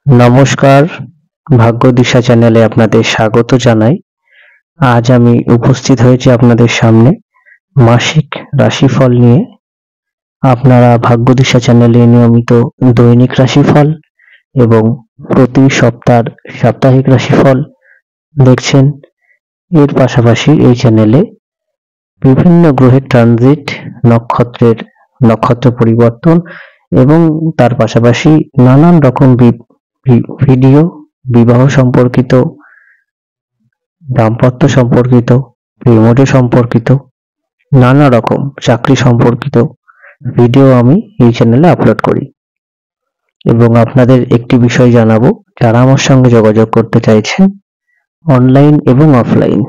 নমস্কার, ভাগ্যদিশা চ্যানেলে আপনাদের স্বাগত জানাই। আজ আমি উপস্থিত হয়েছি আপনাদের সামনে মাসিক রাশিফল নিয়ে। আপনারা ভাগ্যদিশা চ্যানেলে নিয়মিত দৈনিক রাশিফল এবং প্রতি সপ্তাহের সাপ্তাহিক রাশিফল দেখছেন। এর পাশাপাশি এই চ্যানেলে বিভিন্ন গ্রহের ট্রানজিট, নক্ষত্র পরিবর্তন এবং তার পাশাপাশি নানান রকম ভিডিও, বিবাহ সম্পর্কিত, দাম্পত্য সম্পর্কিত, প্রেমজ সম্পর্কিত, নানা রকম চাকরি সম্পর্কিত ভিডিও আমি এই চ্যানেলে আপলোড করি। এবং আপনাদের একটি বিষয় জানাবো, যারা আমার সঙ্গে যোগাযোগ করতে চাইছেন অনলাইন এবং অফলাইন,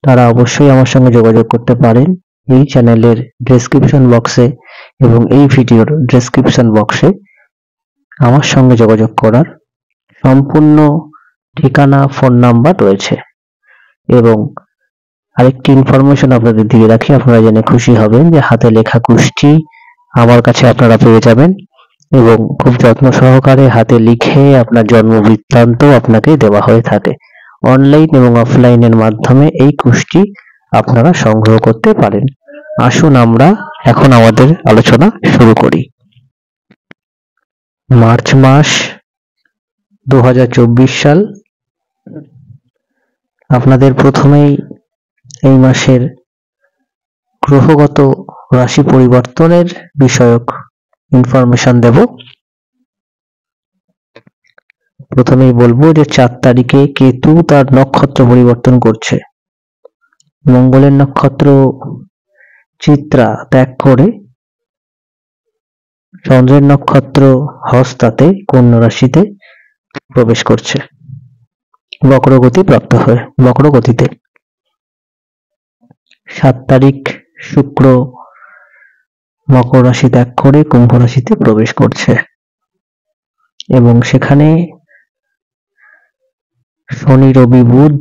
তারা অবশ্যই আমার সঙ্গে যোগাযোগ করতে পারেন। এই চ্যানেলের ডেসক্রিপশন বক্সে এবং এই ভিডিওর ডেসক্রিপশন বক্সে আমার সঙ্গে যোগাযোগ করার সম্পূর্ণ ঠিকানা, ফোন নাম্বার রয়েছে। এবং আরেকটি ইনফরমেশন আপনাদের দিয়ে রাখি, আপনারা জেনে খুশি হবেন যে হাতে লেখা কুষ্টি আমার কাছে আপনারা পেয়ে যাবেন এবং খুব যত্ন সহকারে হাতে লিখে আপনার জন্ম বৃত্তান্ত আপনাকে দেওয়া হয়ে থাকে। অনলাইন এবং অফলাইনের মাধ্যমে এই কুষ্টি আপনারা সংগ্রহ করতে পারেন। আসুন আমরা এখন আমাদের আলোচনা শুরু করি। মার্চ মাস 2024 সাল। আপনাদের প্রথমেই এই মাসের গ্রহগত রাশি পরিবর্তনের বিষয়ক ইনফরমেশন দেব। প্রথমেই বলবো যে 4 তারিখে কেতু তার নক্ষত্র পরিবর্তন করছে। মঙ্গলের নক্ষত্র চিত্রা ত্যাগ করে চন্দ্রের নক্ষত্র হস্তাতে কন্যা রাশিতে প্রবেশ করছে বক্রগতি প্রাপ্ত হয়ে, বক্রগতিতে। 7 তারিখ শুক্র মকর রাশি ত্যাগ করে কুম্ভ রাশিতে প্রবেশ করছে এবং সেখানে শনি, রবি, বুধ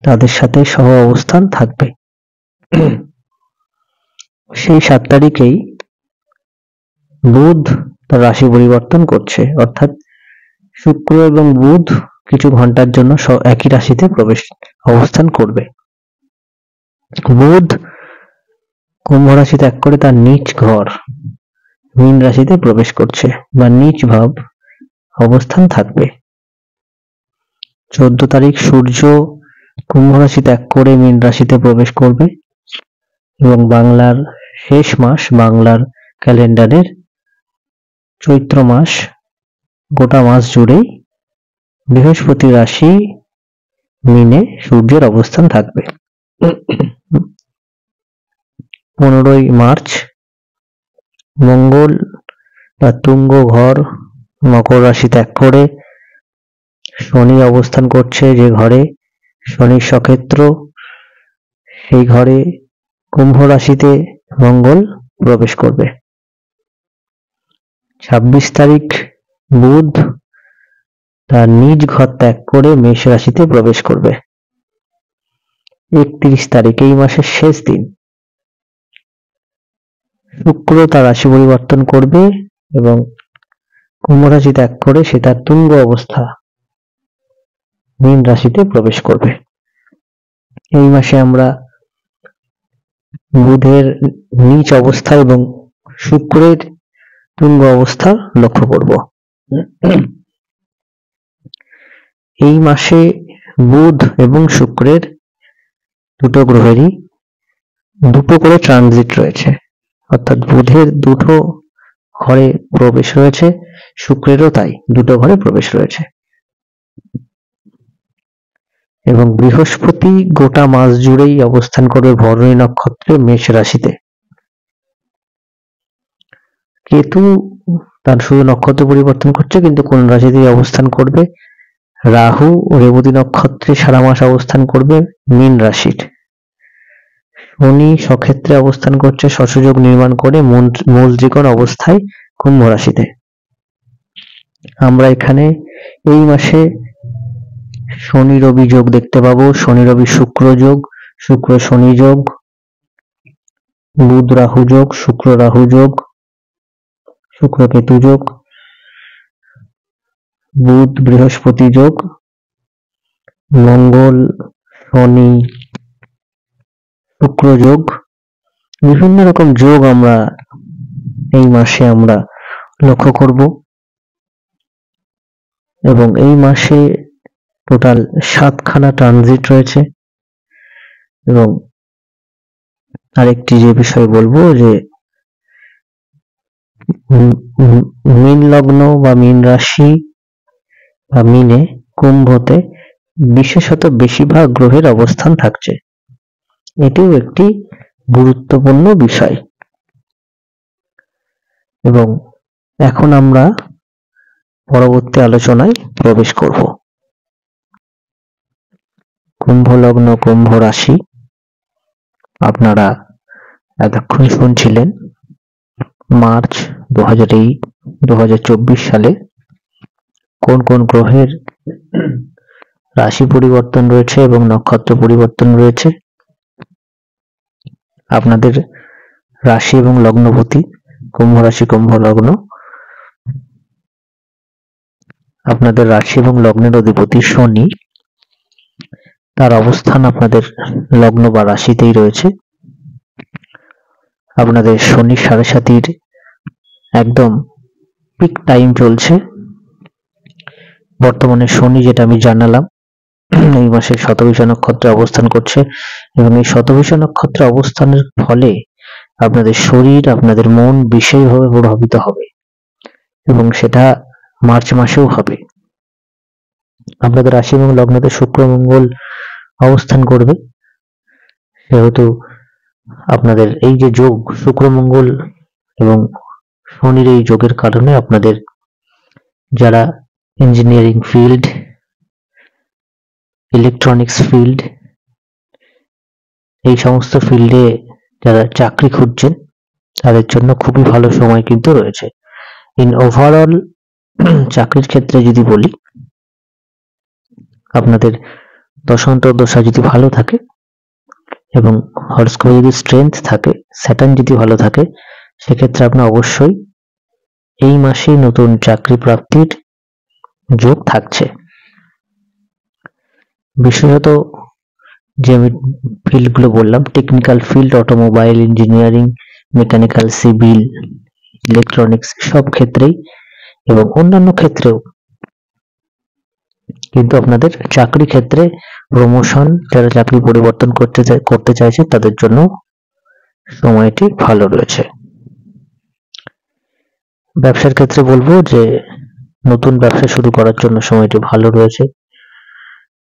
তাদের সাথে সহ অবস্থান থাকবে। সেই 7 তারিখেই বুধ তার রাশি পরিবর্তন করছে, অর্থাৎ শুক্র এবং বুধ কিছু ঘন্টার জন্য একই রাশিতে অবস্থান করবে। বুধ কুম্ভ রাশি ত্যাগ করে তার নিচ ঘর মীন রাশিতে প্রবেশ করছে বা নিচ ভাব অবস্থান থাকবে। 14 তারিখ সূর্য কুম্ভ রাশি ত্যাগ করে মীন রাশিতে প্রবেশ করবে এবং বাংলার শেষ মাস, বাংলার ক্যালেন্ডারের চৈত্র মাস, গোটা মাস জুড়েই বৃহস্পতি রাশি মীনে সূর্যের অবস্থান থাকবে। 15 মার্চ মঙ্গল তার তুঙ্গ ঘর মকর রাশি ত্যাগ করে শনি অবস্থান করছে যে ঘরে, শনির সক্ষেত্র, সেই ঘরে কুম্ভ রাশিতে মঙ্গল প্রবেশ করবে। 26 তারিখ বুধ তার নিজ ঘর ত্যাগ করে মেষ রাশিতে প্রবেশ করবে। 31 তারিখ এই মাসের শেষ দিন শুক্র তার রাশি পরিবর্তন করবে এবং কুম্ভ রাশি ত্যাগ করে সে তার তুঙ্গ অবস্থা মীন রাশিতে প্রবেশ করবে। এই মাসে আমরা বুধের নিচ অবস্থা এবং শুক্রের তুঙ্গ অবস্থা লক্ষ্য করব। এই মাসে বুধ এবং শুক্রের দুটো গ্রহেরই দুটো করে ট্রানজিট রয়েছে, অর্থাৎ বুধের দুটো ঘরে প্রবেশ রয়েছে, শুক্রেরও তাই দুটো ঘরে প্রবেশ রয়েছে। এবং বৃহস্পতি গোটা মাস জুড়েই অবস্থান করবে ভরণী নক্ষত্রে মেষ রাশিতে। কেতু তার শুধু নক্ষত্র পরিবর্তন করছে, কিন্তু কোন রাশিতেই অবস্থান করবে। রাহু রেবতী নক্ষত্রে সারা মাস অবস্থান করবে মীন রাশির। শনি স্বক্ষেত্রে অবস্থান করছে শশযোগ নির্মাণ করে মূল ত্রিকোণ অবস্থায় কুম্ভ রাশিতে। আমরা এখানে এই মাসে শনি রবি যোগ দেখতে পাবো, শনি রবি শুক্র যোগ, শুক্র শনি যোগ, বুধ রাহু যোগ, শুক্র রাহু যোগ, শুক্র কেতু যোগ, বুধ বৃহস্পতি যোগ, মঙ্গল শনি শুক্র যোগ, বিভিন্ন রকম যোগ আমরা এই মাসে আমরা লক্ষ্য করব এবং এই মাসে টোটাল 7খানা ট্রানজিট রয়েছে। এবং আরেকটি যে বিষয় বলবো যে মীন লগ্ন বা মীন রাশি বা মীনে কুম্ভতে বিশেষত বেশিরভাগ গ্রহের অবস্থান থাকছে, এটিও একটি গুরুত্বপূর্ণ বিষয়। এবং এখন আমরা পরবর্তী আলোচনায় প্রবেশ করব। কুম্ভ লগ্ন কুম্ভ রাশি, আপনারা এতক্ষণ শুনছিলেন মার্চ 2024 সালে কোন কোন গ্রহের রাশি পরিবর্তন রয়েছে এবং নক্ষত্র পরিবর্তন রয়েছে। আপনাদের রাশি এবং লগ্নপতি কুম্ভ রাশি কুম্ভ লগ্ন, আপনাদের রাশি এবং লগ্নের অধিপতি শনি, তার অবস্থান আপনাদের লগ্ন বা রাশিতেই রয়েছে। আপনাদের শনি 7.5 একদম পিক টাইম চলছে বর্তমানে। শনি, যেটা আমি জানালাম, এই মাসে শতভিষা নক্ষত্রে অবস্থান করছে এবং এই শতভিষা নক্ষত্রে অবস্থানের ফলে আপনাদের শরীর, আপনাদের মন বিশেষভাবে প্রভাবিত হবে এবং সেটা মার্চ মাসেও হবে। আপনাদের রাশি এবং লগ্নতে শুক্র মঙ্গল অবস্থান করবে, সেহেতু আপনাদের এই যে যোগ শুক্র মঙ্গল এবং শনির এই যোগের কারণে আপনাদের যারা ইঞ্জিনিয়ারিং ফিল্ড, ইলেকট্রনিক্স ফিল্ড, এই সমস্ত ফিল্ডে যারা চাকরি খুঁজছেন তাদের জন্য খুবই ভালো সময় কিন্তু রয়েছে। ইন ওভারঅল চাকরির ক্ষেত্রে যদি বলি, আপনাদের দশান্তর দশা যদি ভালো থাকে এবং হরস্কোপে যদি স্ট্রেংথ থাকে, স্যাটার্ন যদি ভালো থাকে, সেক্ষেত্রে আপনার অবশ্যই এই মাসেই নতুন চাকরি প্রাপ্তির যোগ থাকছে। বিশেষত যে আমি ফিল্ডগুলো বললাম, technical field, automobile, engineering, mechanical, civil, electronics, সব ক্ষেত্রেই এবং অন্যান্য ক্ষেত্রেও কিন্তু আপনাদের চাকরি ক্ষেত্রে প্রমোশন, যারা চাকরি পরিবর্তন করতে চাইছে তাদের জন্য সময়টি ভালো রয়েছে। ব্যবসার ক্ষেত্রে বলবো যে নতুন ব্যবসা শুরু করার জন্য সময়টি ভালো রয়েছে।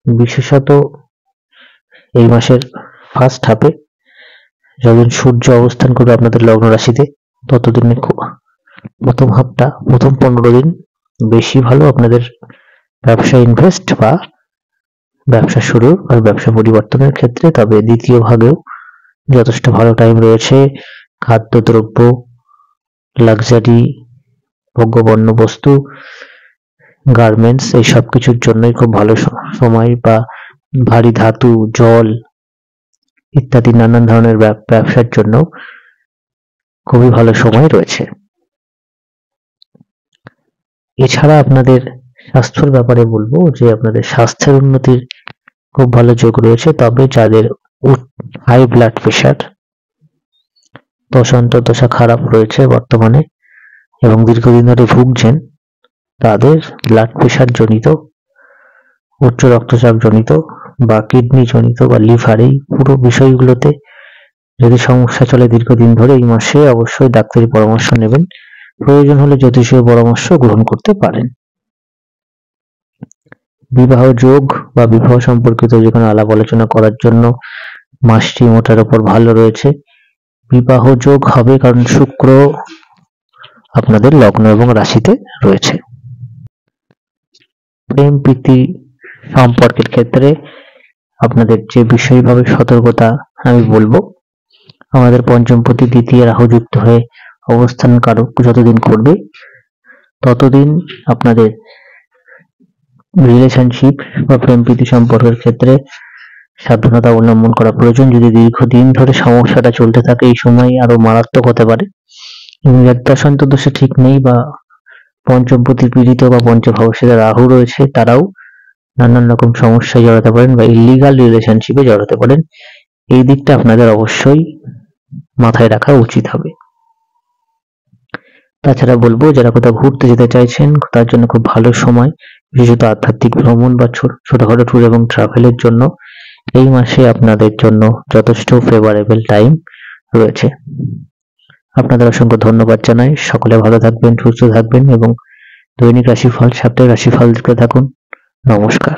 বিশেষত এই মাসের ফার্স্ট হাফে যখন সূর্য অবস্থান করবে আপনাদের লগ্ন রাশিতে, ততদিনে প্রথম হাফটা, প্রথম 15 দিন বেশি ভালো আপনাদের ব্যবসা ইনভেস্ট বা ব্যবসা শুরু আর ব্যবসা পরিবর্তনের ক্ষেত্রে। তবে দ্বিতীয় ভাগেও যথেষ্ট ভালো টাইম রয়েছে। খাদ্যদ্রব্য, লাক্সারি, ভোগ্যপণ্য বস্তু, গার্মেন্টস, এই সব কিছুর জন্যই খুব ভালো সময়, বা ভারী ধাতু, জল ইত্যাদি নানান ধরনের ব্যবসার জন্য খুবই ভালো সময় রয়েছে। এছাড়া আপনাদের স্বাস্থ্যের ব্যাপারে বলবো যে আপনাদের স্বাস্থ্যের উন্নতির খুব ভালো যোগ রয়েছে। তবে যাদের হাই ব্লাড প্রেশার, দশান্তর দশা খারাপ রয়েছে বর্তমানে এবং দীর্ঘদিন ধরে ভুগছেন, তাদের ব্লাড প্রেশার জনিত, উচ্চ রক্তচাপ জনিত বা কিডনি জনিত বা লিভার, এই পুরো বিষয়গুলোতে যদি সমস্যা চলে দীর্ঘদিন ধরে, এই মাসে অবশ্যই ডাক্তারি পরামর্শ নেবেন। প্রয়োজন হলে জ্যোতিষীয় পরামর্শ গ্রহণ করতে পারেন। বিবাহ যোগ বা বিবাহ সম্পর্কিত যে কোনো আলাপ আলোচনা করার জন্য মাসটি মোটার উপর ভালো রয়েছে। বিবাহ যোগ হবে কারণ শুক্র আপনাদের লগ্ন এবং রাশিতে রয়েছে। প্রেম প্রীতি সম্পর্কের ক্ষেত্রে আপনাদের যে বিষয়ভাবে সতর্কতা আমি বলবো, আমাদের পঞ্চমপতি দ্বিতীয় রাহু যুক্ত হয়ে অবস্থান কারক যতদিন করবে ততদিন আপনাদের রিলেশনশিপ বা প্রেম প্রীতি সম্পর্কের ক্ষেত্রে সাবধানতা অবলম্বন করা প্রয়োজন। যদি দীর্ঘদিন ধরে সমস্যাটা চলতে থাকে, এই সময় আরো মারাত্মক হতে পারে। দশান্তর দশা ঠিক নেই বা পঞ্চমপতি পীড়িত বা পঞ্চভাবের সাথে রাহু রয়েছে, তারাও নানান রকম সমস্যায় জড়াতে পারেন বা ইলিগাল রিলেশনশিপে জড়াতে পারেন। এই দিকটা আপনাদের অবশ্যই মাথায় রাখা উচিত হবে। তাছাড়া বলবো, যারা কোথাও ঘুরতে যেতে চাইছেন তার জন্য খুব ভালো সময়, বিশেষত আধ্যাত্মিক ভ্রমণ বা ছোটখাটো ট্যুর এবং ট্রাভেলের জন্য এই মাসে আপনাদের জন্য যথেষ্ট ফেভারেবল টাইম রয়েছে। আপনাদের অসংখ্য ধন্যবাদ জানাই। সকলে ভালো থাকবেন, সুস্থ থাকবেন এবং দৈনিক রাশিফল, সাপ্তাহিক রাশিফল দেখতে থাকুন। নমস্কার।